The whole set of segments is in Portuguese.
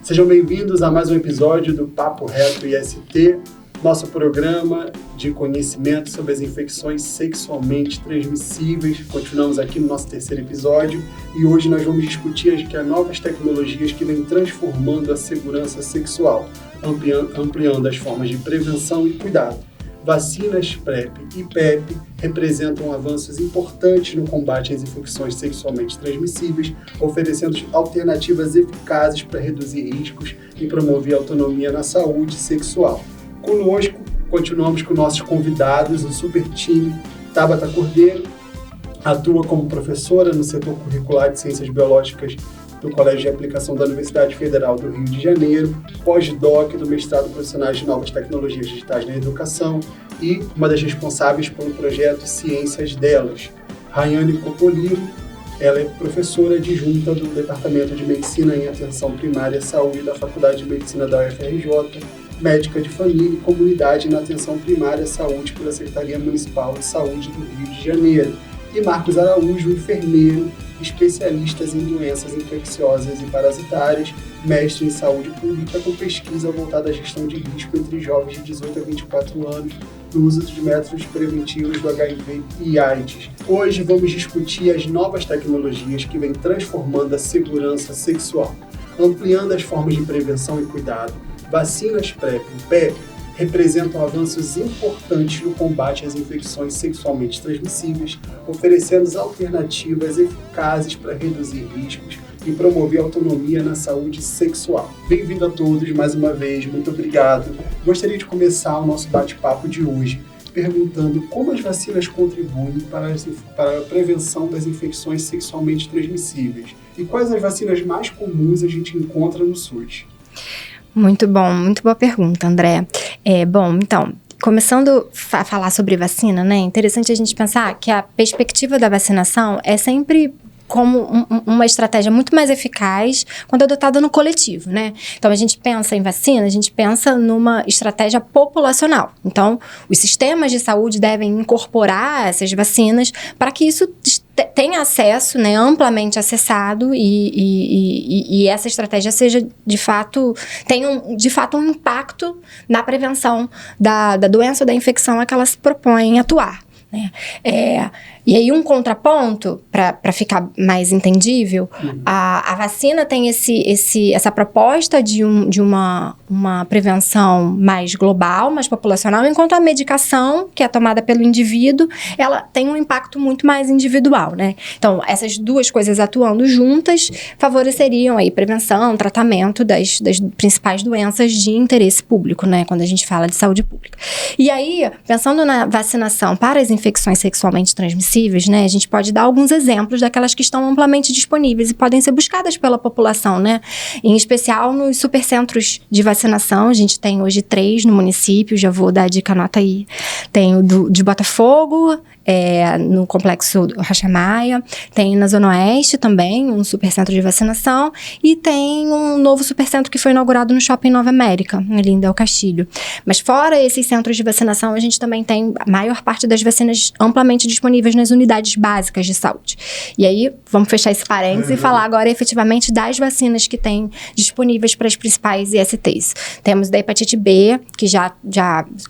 Sejam bem-vindos a mais um episódio do Papo Reto IST, nosso programa de conhecimento sobre as infecções sexualmente transmissíveis. Continuamos aqui no nosso terceiro episódio e hoje nós vamos discutir as novas tecnologias que vêm transformando a segurança sexual, ampliando as formas de prevenção e cuidado. Vacinas PrEP e PEP representam avanços importantes no combate às infecções sexualmente transmissíveis, oferecendo alternativas eficazes para reduzir riscos e promover autonomia na saúde sexual. Conosco, continuamos com nossos convidados, o super time. Tabata Cordeiro atua como professora no setor curricular de Ciências Biológicas do Colégio de Aplicação da Universidade Federal do Rio de Janeiro, pós-doc do mestrado Profissionais de Novas Tecnologias Digitais na Educação e uma das responsáveis pelo projeto Ciências Delas. Rayane Copolilo, ela é professora adjunta do Departamento de Medicina em Atenção Primária à Saúde da Faculdade de Medicina da UFRJ, médica de família e comunidade na Atenção Primária à Saúde pela Secretaria Municipal de Saúde do Rio de Janeiro. E Marcos Araújo, enfermeiro, especialistas em doenças infecciosas e parasitárias, mestre em saúde pública com pesquisa voltada à gestão de risco entre jovens de 18 a 24 anos no uso de métodos preventivos do HIV e AIDS. Hoje vamos discutir as novas tecnologias que vêm transformando a segurança sexual, ampliando as formas de prevenção e cuidado. Vacinas PrEP e PEP representam avanços importantes no combate às infecções sexualmente transmissíveis, oferecendo alternativas eficazes para reduzir riscos e promover autonomia na saúde sexual. Bem-vindo a todos mais uma vez, muito obrigado. Gostaria de começar o nosso bate-papo de hoje perguntando como as vacinas contribuem para a prevenção das infecções sexualmente transmissíveis e quais as vacinas mais comuns a gente encontra no SUS. Muito bom, muito boa pergunta, André. Então, começando a falar sobre vacina, né? É interessante a gente pensar que a perspectiva da vacinação é sempre como uma estratégia muito mais eficaz quando adotada no coletivo, né? Então, a gente pensa em vacina, a gente pensa numa estratégia populacional. Então, os sistemas de saúde devem incorporar essas vacinas para que isso tenha acesso, né, amplamente acessado e essa estratégia seja, de fato, tenha um impacto na prevenção da doença ou da infecção a que ela se propõe atuar, né? E aí, um contraponto, para ficar mais entendível, a vacina tem essa proposta de uma prevenção mais global, mais populacional, enquanto a medicação, que é tomada pelo indivíduo, ela tem um impacto muito mais individual, né? Então, essas duas coisas atuando juntas favoreceriam aí prevenção, tratamento das principais doenças de interesse público, né? Quando a gente fala de saúde pública. E aí, pensando na vacinação para as infecções sexualmente transmissíveis, né, a gente pode dar alguns exemplos daquelas que estão amplamente disponíveis e podem ser buscadas pela população, né? Em especial nos supercentros de vacinação, a gente tem hoje 3 no município, já vou dar a dica, anota aí. Tem o de Botafogo, no complexo Rocha Maia, tem na Zona Oeste também um supercentro de vacinação e tem um novo supercentro que foi inaugurado no Shopping Nova América, ali em Del Castilho. Mas fora esses centros de vacinação, a gente também tem a maior parte das vacinas amplamente disponíveis nas unidades básicas de saúde. E aí, vamos fechar esse parênteses e falar agora efetivamente das vacinas que tem disponíveis para as principais ISTs. Temos da hepatite B, que já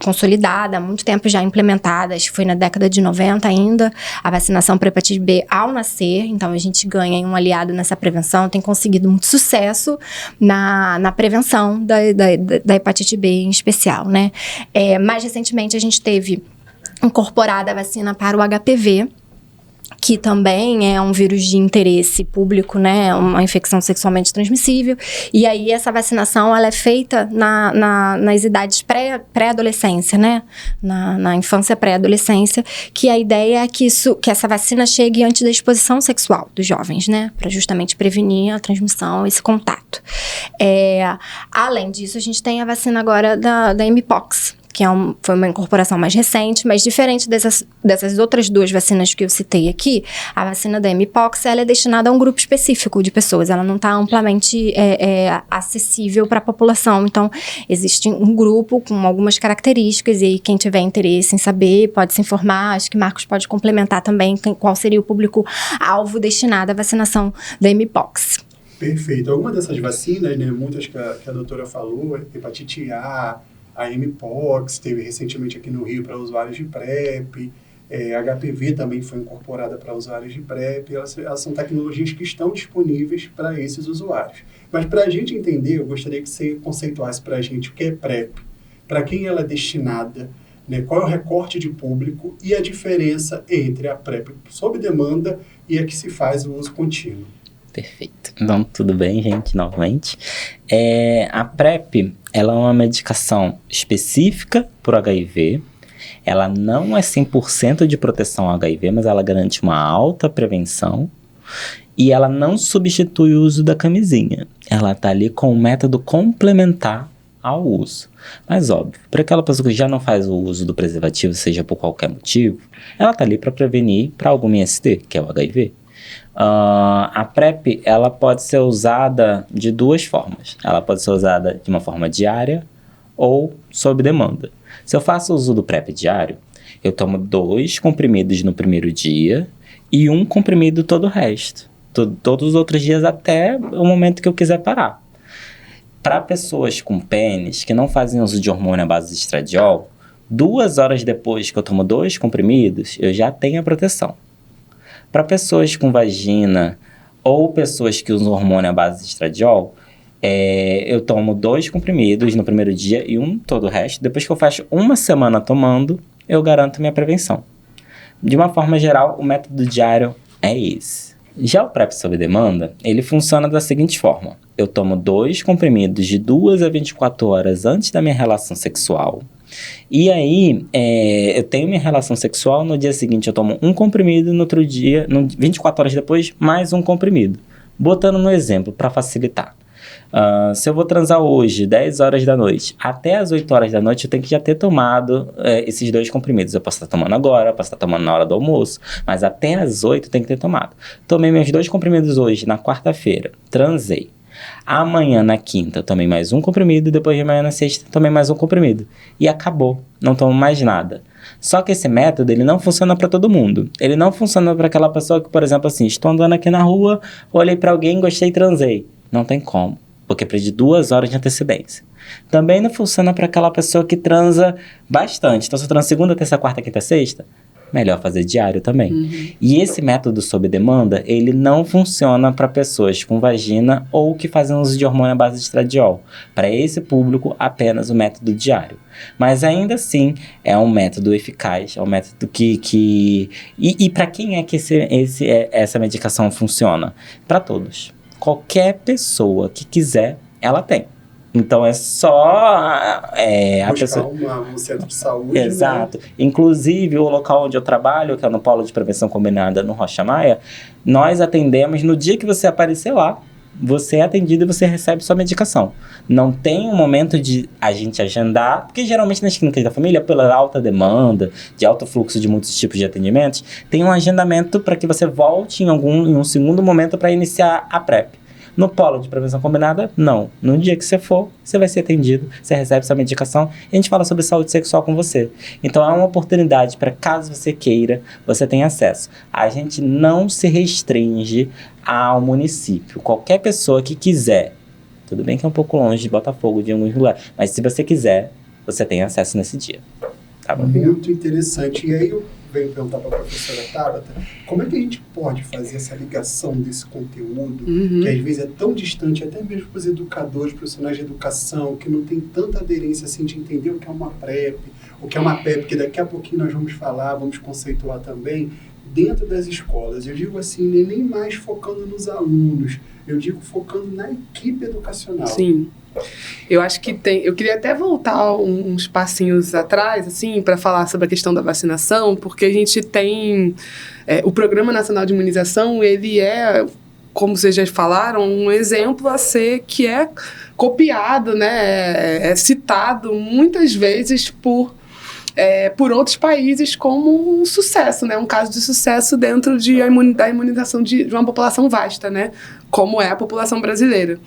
consolidada, há muito tempo já implementada, acho que foi na década de 90 ainda, a vacinação para hepatite B ao nascer, então a gente ganha um aliado nessa prevenção, tem conseguido muito sucesso na prevenção da hepatite B em especial, né? Mais recentemente a gente teve incorporada a vacina para o HPV, que também é um vírus de interesse público, né, uma infecção sexualmente transmissível, e aí essa vacinação, ela é feita nas idades pré-adolescência, né, na infância pré-adolescência, que a ideia é que essa vacina chegue antes da exposição sexual dos jovens, né, para justamente prevenir a transmissão, esse contato. Além disso, a gente tem a vacina agora da Mpox, que foi uma incorporação mais recente, mas diferente dessas outras duas vacinas que eu citei aqui, a vacina da Mpox, ela é destinada a um grupo específico de pessoas, ela não está amplamente acessível para a população, então existe um grupo com algumas características, e aí quem tiver interesse em saber pode se informar, acho que Marcos pode complementar também qual seria o público-alvo destinado à vacinação da Mpox. Perfeito. Alguma dessas vacinas, né, muitas que a doutora falou, hepatite A, a Mpox, teve recentemente aqui no Rio para usuários de PrEP, HPV também foi incorporada para usuários de PrEP, elas são tecnologias que estão disponíveis para esses usuários. Mas para a gente entender, eu gostaria que você conceituasse para a gente o que é PrEP, para quem ela é destinada, né, qual é o recorte de público e a diferença entre a PrEP sob demanda e a que se faz o uso contínuo. Perfeito. Então, tudo bem, gente, novamente. A PrEP, ela é uma medicação específica para o HIV. Ela não é 100% de proteção ao HIV, mas ela garante uma alta prevenção. E ela não substitui o uso da camisinha. Ela está ali com um método complementar ao uso. Mas, óbvio, para aquela pessoa que já não faz o uso do preservativo, seja por qualquer motivo, ela está ali para prevenir para algum IST, que é o HIV. A PrEP, ela pode ser usada de duas formas. Ela pode ser usada de uma forma diária ou sob demanda. Se eu faço uso do PrEP diário, eu tomo 2 comprimidos no primeiro dia e 1 comprimido todo o resto. Todos os outros dias até o momento que eu quiser parar. Para pessoas com pênis que não fazem uso de hormônio à base de estradiol, 2 horas depois que eu tomo 2 comprimidos, eu já tenho a proteção. Para pessoas com vagina ou pessoas que usam hormônio à base de estradiol, eu tomo 2 comprimidos no primeiro dia e 1 todo o resto. Depois que eu faço 1 semana tomando, eu garanto minha prevenção. De uma forma geral, o método diário é esse. Já o PrEP sob demanda, ele funciona da seguinte forma. Eu tomo 2 comprimidos de 2 a 24 horas antes da minha relação sexual. E aí, eu tenho minha relação sexual, no dia seguinte eu tomo 1 comprimido, no outro dia, 24 horas depois, mais 1 comprimido. Botando no exemplo, para facilitar. Se eu vou transar hoje, 10 horas da noite, até as 8 horas da noite eu tenho que já ter tomado esses 2 comprimidos. Eu posso estar tomando agora, posso estar tomando na hora do almoço, mas até as 8 eu tenho que ter tomado. Tomei meus 2 comprimidos hoje, na quarta-feira, transei. Amanhã, na quinta, tomei mais 1 comprimido, depois de amanhã, na sexta, tomei mais 1 comprimido. E acabou, não tomo mais nada. Só que esse método, ele não funciona para todo mundo. Ele não funciona para aquela pessoa que, por exemplo, assim, estou andando aqui na rua, olhei para alguém, gostei e transei. Não tem como, porque precisa de 2 horas de antecedência. Também não funciona para aquela pessoa que transa bastante. Então, se eu transo segunda, terça, quarta, quinta, sexta, melhor fazer diário também. Uhum. E esse método sob demanda, ele não funciona para pessoas com vagina ou que fazem uso de hormônio à base de estradiol. Para esse público, apenas o método diário. Mas ainda assim, é um método eficaz, é um método que... E para quem é que essa medicação funciona? Para todos. Qualquer pessoa que quiser, ela tem. Então, é só a pessoa... um centro de saúde. Exato. Né? Inclusive, o local onde eu trabalho, que é no Polo de Prevenção Combinada no Rocha Maia, nós atendemos no dia que você aparecer lá. Você é atendido e você recebe sua medicação. Não tem um momento de a gente agendar, porque geralmente nas clínicas da família, pela alta demanda, de alto fluxo de muitos tipos de atendimentos, tem um agendamento para que você volte em um segundo momento para iniciar a PrEP. No Polo de Prevenção Combinada, não. No dia que você for, você vai ser atendido, você recebe sua medicação e a gente fala sobre saúde sexual com você. Então, é uma oportunidade para, caso você queira, você tenha acesso. A gente não se restringe ao município. Qualquer pessoa que quiser, tudo bem que é um pouco longe de Botafogo, de alguns lugares, mas se você quiser, você tem acesso nesse dia. Tá bom? Muito interessante. E aí eu venho perguntar para a professora Tabata, como é que a gente pode fazer essa ligação desse conteúdo, que às vezes é tão distante, até mesmo para os educadores, profissionais de educação, que não tem tanta aderência assim de entender o que é uma PrEP, o que é uma PEP, que daqui a pouquinho nós vamos falar, vamos conceituar também, dentro das escolas. Eu digo assim, nem mais focando nos alunos, eu digo focando na equipe educacional. Sim. Eu acho que eu queria até voltar uns passinhos atrás, assim, para falar sobre a questão da vacinação, porque a gente tem o Programa Nacional de Imunização, ele é, como vocês já falaram, um exemplo a ser que é copiado, né, é citado muitas vezes por outros países como um sucesso, né? Um caso de sucesso dentro da imunização de uma população vasta, né? Como é a população brasileira.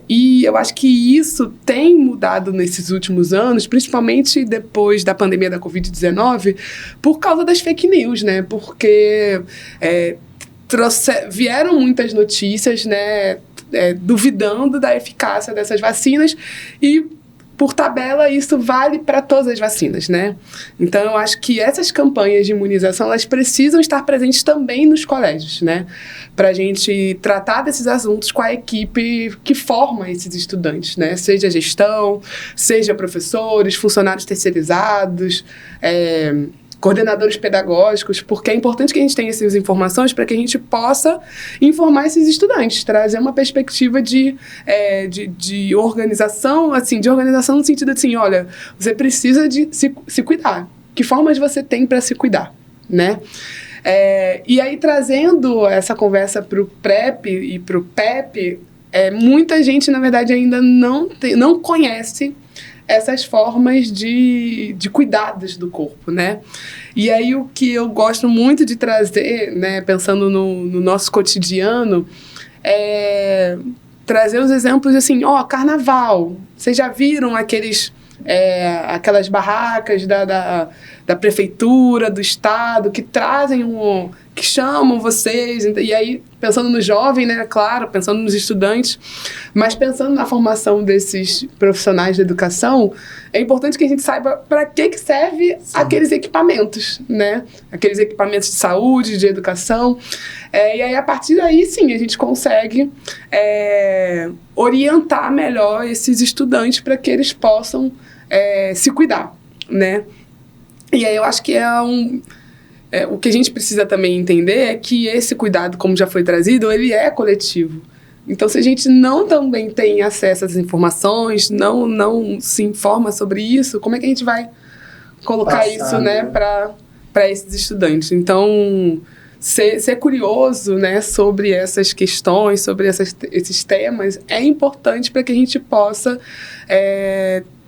E eu acho que isso tem mudado nesses últimos anos, principalmente depois da pandemia da Covid-19, por causa das fake news, né? Porque vieram muitas notícias, né, duvidando da eficácia dessas vacinas e, por tabela, isso vale para todas as vacinas, né? Então, eu acho que essas campanhas de imunização, elas precisam estar presentes também nos colégios, né? Para a gente tratar desses assuntos com a equipe que forma esses estudantes, né? Seja gestão, seja professores, funcionários terceirizados, coordenadores pedagógicos, porque é importante que a gente tenha essas informações para que a gente possa informar esses estudantes, trazer uma perspectiva de organização, assim, de organização no sentido de assim, olha, você precisa de se cuidar. Que formas você tem para se cuidar, né? E aí, trazendo essa conversa para o PrEP e para o PEP, muita gente, na verdade, ainda não conhece essas formas de cuidados do corpo, né? E aí o que eu gosto muito de trazer, né, pensando no nosso cotidiano, é trazer os exemplos assim, carnaval. Vocês já viram aquelas barracas da prefeitura, do estado, que trazem que chamam vocês, e aí pensando no jovem, né, claro, pensando nos estudantes, mas pensando na formação desses profissionais da educação, é importante que a gente saiba para que serve aqueles equipamentos, né, aqueles equipamentos de saúde, de educação, e aí a partir daí, sim, a gente consegue orientar melhor esses estudantes para que eles possam se cuidar, né. E aí eu acho que o que a gente precisa também entender é que esse cuidado, como já foi trazido, ele é coletivo. Então, se a gente não também tem acesso às informações, não se informa sobre isso, como é que a gente vai colocar isso, né, para esses estudantes? Então, ser curioso, né, sobre essas questões, sobre esses temas, é importante para que a gente possa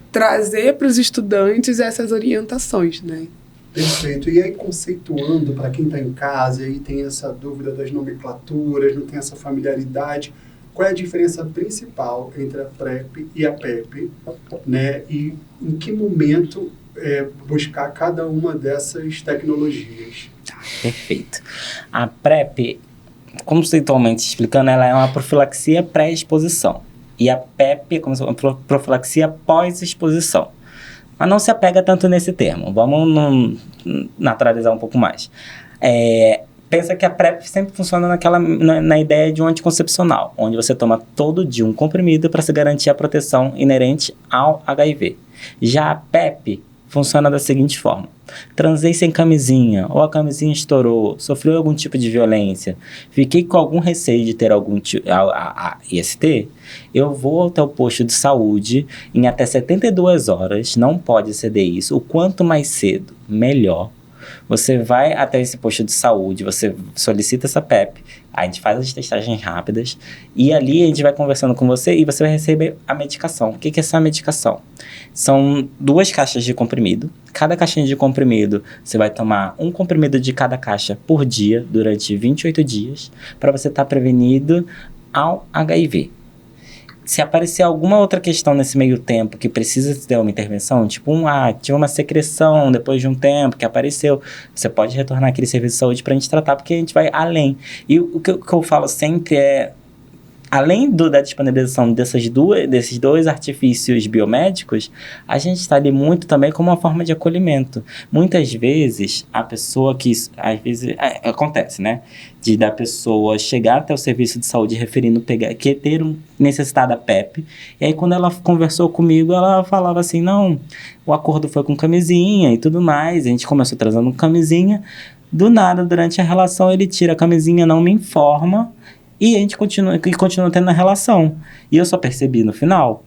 trazer para os estudantes essas orientações, né? Perfeito. E aí, conceituando, para quem está em casa e aí tem essa dúvida das nomenclaturas, não tem essa familiaridade, qual é a diferença principal entre a PrEP e a PEP, né? E em que momento buscar cada uma dessas tecnologias? Perfeito. A PrEP, conceitualmente explicando, ela é uma profilaxia pré-exposição. E a PEP é como se fosse uma profilaxia pós-exposição. Mas não se apega tanto nesse termo. Vamos naturalizar um pouco mais. Pensa que a PrEP sempre funciona na ideia de um anticoncepcional, onde você toma todo dia um comprimido para se garantir a proteção inerente ao HIV. Já a PEP funciona da seguinte forma: transei sem camisinha, ou a camisinha estourou, sofreu algum tipo de violência, fiquei com algum receio de ter algum IST, eu vou até o posto de saúde em até 72 horas, não pode exceder isso, o quanto mais cedo, melhor. Você vai até esse posto de saúde, você solicita essa PEP, a gente faz as testagens rápidas e ali a gente vai conversando com você e você vai receber a medicação. O que é essa medicação? São 2 caixas de comprimido. Cada caixinha de comprimido, você vai tomar um comprimido de cada caixa por dia durante 28 dias para você estar prevenido ao HIV. Se aparecer alguma outra questão nesse meio tempo que precisa ter uma intervenção, tipo tive uma secreção depois de um tempo que apareceu, você pode retornar aquele serviço de saúde para a gente tratar, porque a gente vai além. E o que eu falo sempre é, além da disponibilização desses 2 artifícios biomédicos, a gente está ali muito também como uma forma de acolhimento. Muitas vezes, a pessoa acontece, né? Da pessoa chegar até o serviço de saúde referindo que ter necessidade da PEP. E aí, quando ela conversou comigo, ela falava assim, não, o acordo foi com camisinha e tudo mais. A gente começou trazendo camisinha. Do nada, durante a relação, ele tira a camisinha, não me informa. E a gente continua tendo a relação. E eu só percebi no final.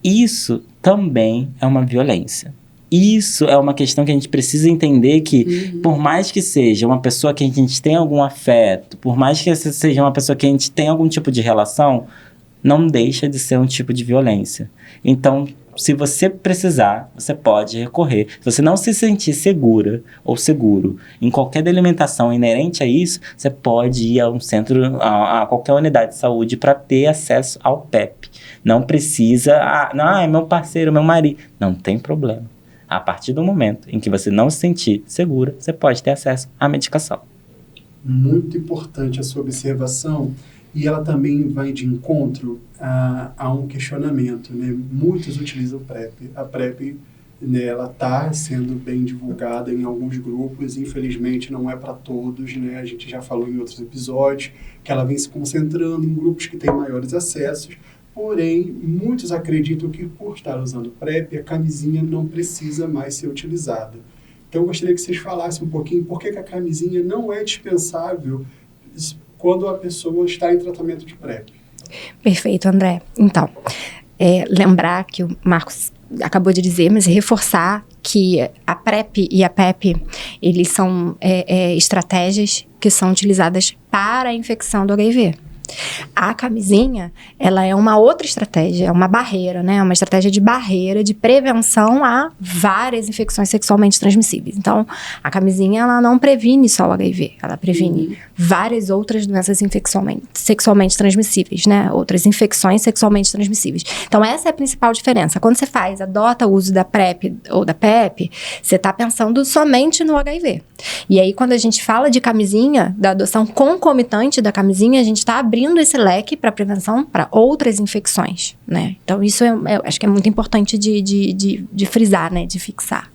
Isso também é uma violência. Isso é uma questão que a gente precisa entender que, por mais que seja uma pessoa que a gente tem algum afeto, por mais que seja uma pessoa que a gente tem algum tipo de relação, não deixa de ser um tipo de violência. Então, se você precisar, você pode recorrer. Se você não se sentir segura ou seguro em qualquer delimitação inerente a isso, você pode ir a um centro, a qualquer unidade de saúde para ter acesso ao PEP. Não precisa, é meu parceiro, meu marido. Não tem problema. A partir do momento em que você não se sentir segura, você pode ter acesso à medicação. Muito importante a sua observação, e ela também vai de encontro a um questionamento, né? Muitos utilizam PrEP. A PrEP, né, ela está sendo bem divulgada em alguns grupos, infelizmente não é para todos, né? A gente já falou em outros episódios que ela vem se concentrando em grupos que têm maiores acessos, porém, muitos acreditam que por estar usando PrEP, a camisinha não precisa mais ser utilizada. Então, eu gostaria que vocês falassem um pouquinho por que a camisinha não é dispensável quando a pessoa está em tratamento de PrEP. Perfeito, André. Então, lembrar que o Marcos acabou de dizer, mas reforçar que a PrEP e a PEP, eles são estratégias que são utilizadas para a infecção do HIV. A camisinha, ela é uma outra estratégia, é uma barreira, né? É uma estratégia de barreira, de prevenção a várias infecções sexualmente transmissíveis. Então, a camisinha, ela não previne só o HIV, ela previne várias outras doenças sexualmente transmissíveis, né? Outras infecções sexualmente transmissíveis. Então, essa é a principal diferença. Quando você adota o uso da PrEP ou da PEP, você está pensando somente no HIV. E aí, quando a gente fala de camisinha, da adoção concomitante da camisinha, a gente está abrindo esse leque para prevenção para outras infecções, né? Então, isso acho que é muito importante de frisar, né? De fixar.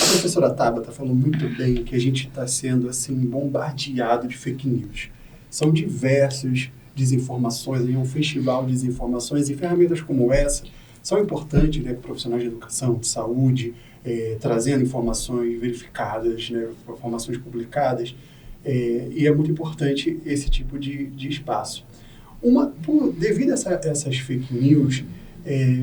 A professora Tabata falou muito bem que a gente está sendo, assim, bombardeado de fake news. São diversas desinformações, um festival de desinformações, e ferramentas como essa são importantes, né, para profissionais de educação, de saúde, trazendo informações verificadas, né, informações publicadas, e é muito importante esse tipo de espaço. Devido a essas fake news,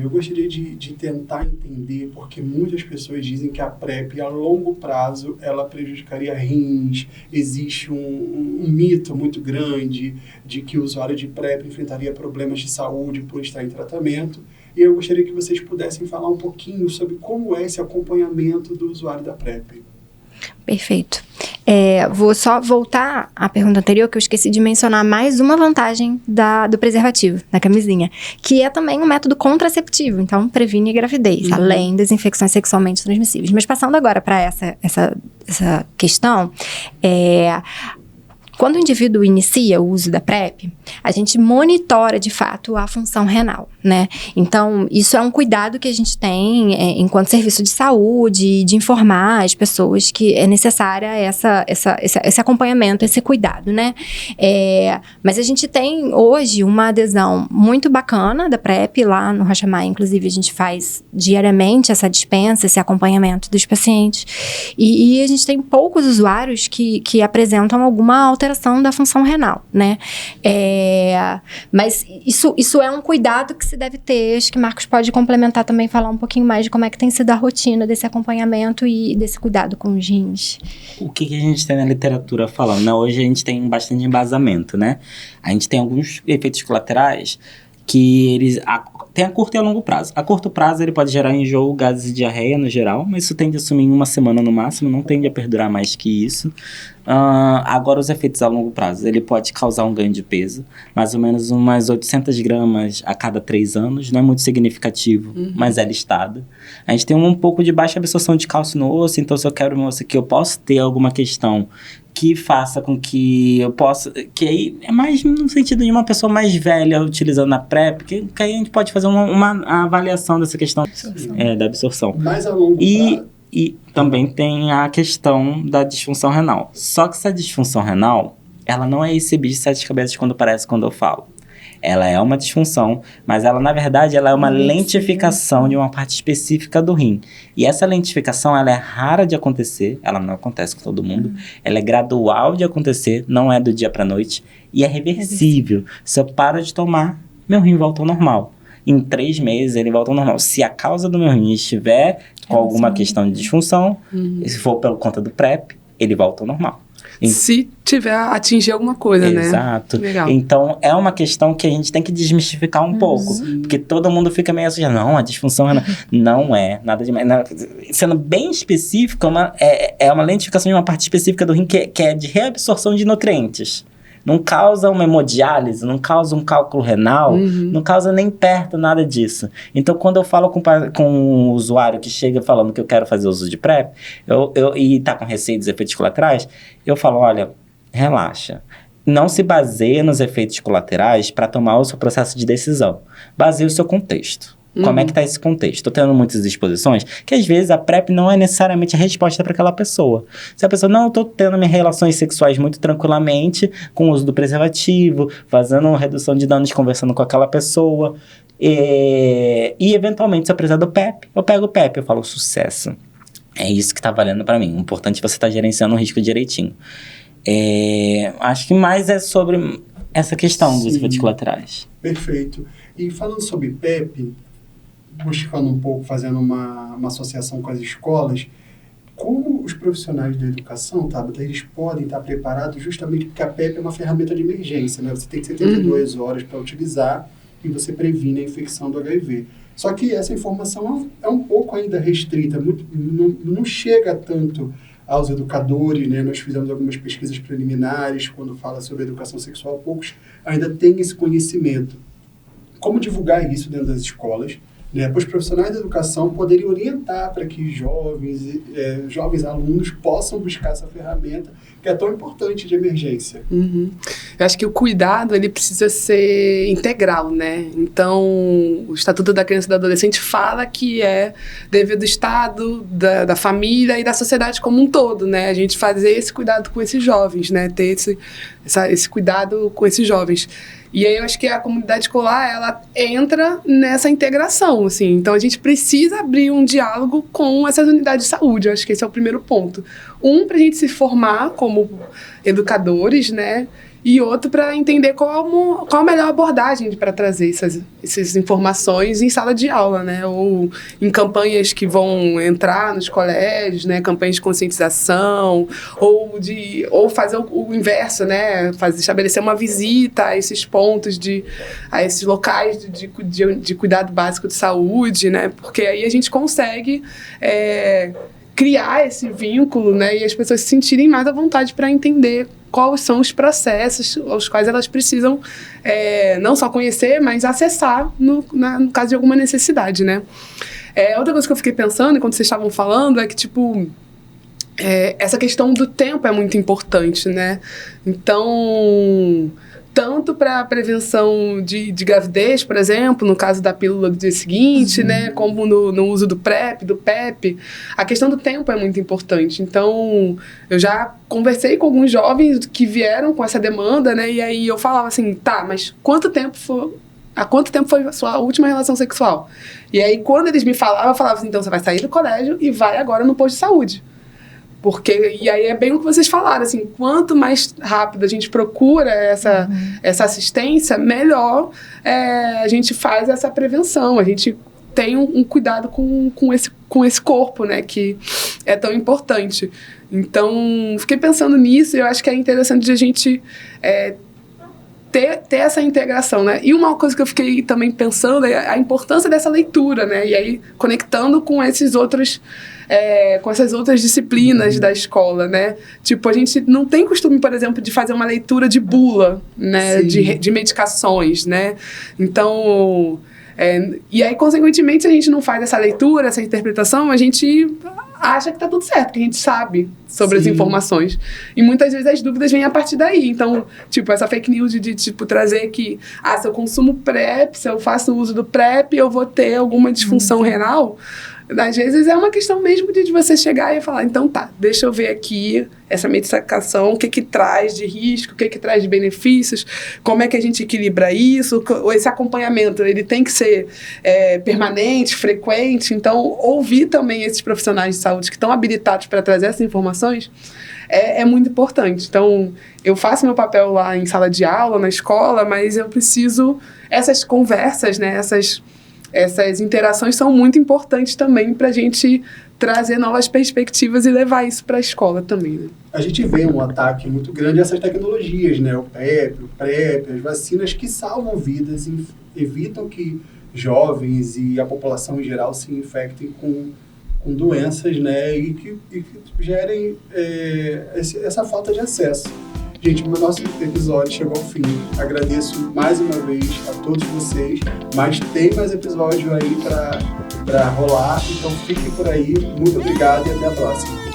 eu gostaria de tentar entender, porque muitas pessoas dizem que a PrEP, a longo prazo, ela prejudicaria rins. Existe um mito muito grande de que o usuário de PrEP enfrentaria problemas de saúde por estar em tratamento. E eu gostaria que vocês pudessem falar um pouquinho sobre como é esse acompanhamento do usuário da PrEP. Perfeito. Vou só voltar à pergunta anterior, que eu esqueci de mencionar mais uma vantagem do preservativo, da camisinha, que é também um método contraceptivo, então previne a gravidez, além das infecções sexualmente transmissíveis. Mas passando agora para essa questão, quando o indivíduo inicia o uso da PrEP, a gente monitora, de fato, a função renal, né? Então, isso é um cuidado que a gente tem enquanto serviço de saúde, de informar as pessoas que é necessária esse acompanhamento, esse cuidado, né? Mas a gente tem, hoje, uma adesão muito bacana da PrEP. Lá no Rocha Maia, inclusive, a gente faz diariamente essa dispensa, esse acompanhamento dos pacientes. E a gente tem poucos usuários que apresentam alguma alteração da função renal, né? Mas isso é um cuidado que se deve ter. Acho que Marcos pode complementar também, falar um pouquinho mais de como é que tem sido a rotina desse acompanhamento e desse cuidado com os rins. O que a gente tem na literatura falando, né? Hoje a gente tem bastante embasamento, né? A gente tem alguns efeitos colaterais que eles tem a curto e a longo prazo. A curto prazo ele pode gerar enjoo, gases e diarreia no geral, mas isso tende a sumir em uma semana no máximo, não tende a perdurar mais que isso. Agora os efeitos a longo prazo, ele pode causar um ganho de peso, mais ou menos umas 800 gramas a cada 3 anos, não é muito significativo, mas é listado. A gente tem um pouco de baixa absorção de cálcio no osso, então se eu quebro meu osso aqui, eu posso ter alguma questão que faça com que eu possa... Que aí é mais no sentido de uma pessoa mais velha utilizando a PrEP, que aí a gente pode fazer uma avaliação dessa questão da absorção. Mais a longo prazo. E também tem a questão da disfunção renal. Só que essa disfunção renal, ela não é esse bicho de 7 cabeças quando eu falo. Ela é uma disfunção, mas ela, na verdade, ela é uma lentificação de uma parte específica do rim. E essa lentificação, ela é rara de acontecer, ela não acontece com todo mundo, ela é gradual de acontecer, não é do dia para noite, e é reversível. Se eu paro de tomar, meu rim volta ao normal. Em 3 meses, ele volta ao normal. Se a causa do meu rim estiver com alguma questão de disfunção, se for por conta do PrEP, ele volta ao normal. Se tiver atingir alguma coisa, né? Exato. Legal. Então, é uma questão que a gente tem que desmistificar um pouco. Porque todo mundo fica meio assustado. Não, a disfunção renal não é nada demais. Sendo bem específico, é uma lentificação de uma parte específica do rim que é de reabsorção de nutrientes. Não causa uma hemodiálise, não causa um cálculo renal, não causa nem perto nada disso. Então, quando eu falo com um usuário que chega falando que eu quero fazer uso de PrEP, e tá com receio dos efeitos colaterais, eu falo, olha, relaxa. Não se baseia nos efeitos colaterais para tomar o seu processo de decisão. Baseia o seu contexto. Como é que está esse contexto? Estou tendo muitas exposições que, às vezes, a PrEP não é necessariamente a resposta para aquela pessoa. Se a pessoa, não, estou tendo minhas relações sexuais muito tranquilamente, com o uso do preservativo, fazendo uma redução de danos, conversando com aquela pessoa, e eventualmente, se eu precisar do PEP, eu pego o PEP, eu falo sucesso. É isso que está valendo para mim. O importante é você estar gerenciando o risco direitinho. Acho que mais é sobre essa questão dos efeitos colaterais. Perfeito. E falando sobre PEP, buscando um pouco, fazendo uma associação com as escolas, como os profissionais da educação, Tabata, eles podem estar preparados justamente porque a PEP é uma ferramenta de emergência, né? Você tem 72 horas para utilizar e você previne a infecção do HIV. Só que essa informação é um pouco ainda restrita, não chega tanto aos educadores, né? Nós fizemos algumas pesquisas preliminares quando fala sobre educação sexual, poucos ainda têm esse conhecimento. Como divulgar isso dentro das escolas, né, para os profissionais da educação poderem orientar para que jovens alunos possam buscar essa ferramenta que é tão importante de emergência. Eu acho que o cuidado ele precisa ser integral, né? Então, o Estatuto da Criança e do Adolescente fala que é dever do Estado, da família e da sociedade como um todo, né? A gente fazer esse cuidado com esses jovens, né? Ter esse cuidado com esses jovens. E aí eu acho que a comunidade escolar, ela entra nessa integração, assim. Então, a gente precisa abrir um diálogo com essas unidades de saúde. Eu acho que esse é o primeiro ponto. Para a gente se formar como educadores, né? E outro, para entender qual a melhor abordagem para trazer essas informações em sala de aula, né? Ou em campanhas que vão entrar nos colégios, né? Campanhas de conscientização, ou fazer o inverso, né? Estabelecer uma visita a esses pontos, a esses locais de cuidado básico de saúde, né? Porque aí a gente consegue criar esse vínculo, né? E as pessoas se sentirem mais à vontade para entender quais são os processos aos quais elas precisam não só conhecer, mas acessar no caso de alguma necessidade, né? Outra coisa que eu fiquei pensando enquanto vocês estavam falando é que, tipo, essa questão do tempo é muito importante, né? Então, tanto para a prevenção de gravidez, por exemplo, no caso da pílula do dia seguinte, né, como no uso do PrEP, do PEP, a questão do tempo é muito importante. Então, eu já conversei com alguns jovens que vieram com essa demanda, né, e aí eu falava assim, tá, mas há quanto tempo foi a sua última relação sexual? E aí, quando eles me falavam, eu falava assim, então você vai sair do colégio e vai agora no posto de saúde. E aí é bem o que vocês falaram, assim, quanto mais rápido a gente procura essa assistência, melhor a gente faz essa prevenção, a gente tem um cuidado com esse corpo, né, que é tão importante. Então, fiquei pensando nisso e eu acho que é interessante a gente ter essa integração, né? E uma coisa que eu fiquei também pensando é a importância dessa leitura, né? E aí, conectando com essas outras disciplinas da escola, né? Tipo, a gente não tem costume, por exemplo, de fazer uma leitura de bula, né? De medicações, né? Então, e aí, consequentemente, se a gente não faz essa leitura, essa interpretação, a gente acha que tá tudo certo, que a gente sabe sobre as informações. E muitas vezes as dúvidas vêm a partir daí. Então, tipo, essa fake news de tipo, trazer que, se eu consumo PrEP, se eu faço uso do PrEP, eu vou ter alguma disfunção renal. Às vezes é uma questão mesmo de você chegar e falar, então tá, deixa eu ver aqui essa medicação, o que traz de risco, o que traz de benefícios, como é que a gente equilibra isso, esse acompanhamento, ele tem que ser permanente, frequente. Então, ouvir também esses profissionais de saúde que estão habilitados para trazer essas informações é muito importante. Então, eu faço meu papel lá em sala de aula, na escola, mas eu preciso, essas conversas, né, essas interações são muito importantes também para a gente trazer novas perspectivas e levar isso para a escola também, né? A gente vê um ataque muito grande a essas tecnologias, né? O PEP, o PrEP, as vacinas que salvam vidas e evitam que jovens e a população em geral se infectem com doenças, né? E que gerem essa falta de acesso. Gente, o nosso episódio chegou ao fim. Agradeço mais uma vez a todos vocês, mas tem mais episódio aí para rolar, então fiquem por aí. Muito obrigado e até a próxima.